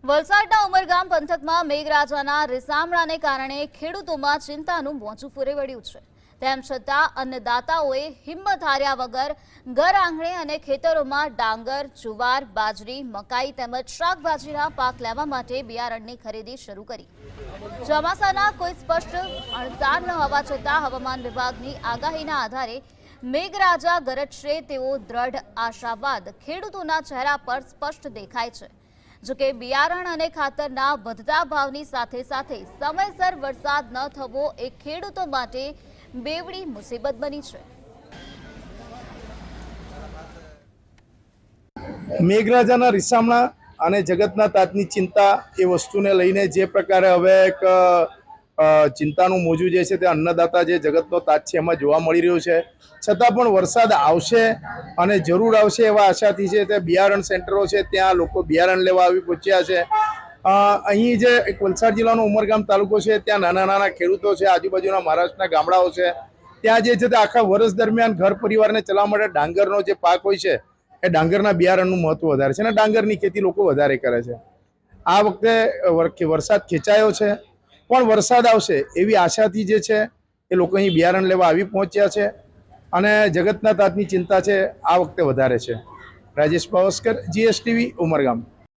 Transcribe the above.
વલસાડના ઉમરગામ પંથકમાં મેઘરાજાના રીસામણાને કારણે ખેડૂતોમાં ચિંતાનું મોજું ફૂલી વળ્યું છે। તેમ છતાં અન્નદાતાઓએ હિંમત હાર્યા વગર ઘર આંગણે અને ખેતરોમાં ડાંગર, જુવાર, બાજરી, મકાઈ તેમજ શાકભાજીના પાક લેવા માટે બિયારણની ખરીદી શરૂ કરી। ચોમાસાના કોઈ સ્પષ્ટ અણસાર ન હોવા છતાં હવામાન વિભાગની આગાહીના આધારે મેઘરાજા ગરજશે તેવો દ્રઢ આશાવાદ ખેડૂતોના ચહેરા પર સ્પષ્ટ દેખાય છે। જોકે બિયારણ અને ખાતરના વધતા ભાવની સાથે સાથે સમયસર વરસાદ ન થવો એ ખેડૂતો માટે બેવડી મુસીબત બની છે। મેઘરાજાના રીસામણા અને જગતના તાતની ચિંતા એ વસ્તુને લઈને જે પ્રકારે હવે એક ચિંતાનું મોજું જે છે તે અન્નદાતા જે જગતનો તાત છે એમાં જોવા મળી રહ્યું છે। છતાં પણ વરસાદ આવશે અને જરૂર આવશે એવા આશાથી છે તે બિયારણ સેન્ટરો છે ત્યાં લોકો બિયારણ લેવા આવી પહોંચ્યા છે। અહીં જે એક વલસાડ જિલ્લાનો ઉમરગામ તાલુકો છે ત્યાં નાના નાના ખેડૂતો છે, આજુબાજુના મહારાષ્ટ્રના ગામડાઓ છે, ત્યાં જે છે તે આખા વર્ષ દરમિયાન ઘર પરિવારને ચલાવવા માટે ડાંગરનો જે પાક હોય છે એ ડાંગરના બિયારણનું મહત્વ વધારે છે અને ડાંગરની ખેતી લોકો વધારે કરે છે। આ વખતે વરસાદ ખેંચાયો છે પણ વરસાદ આવશે એવી આશાથી જે છે એ લોકો અહીં બિયારણ લેવા આવી પહોંચ્યા છે અને જગતના તાતની ચિંતા છે આ વખતે વધારે છે। રાજેશ પાવસ્કર, GSTV, ઉમરગામ।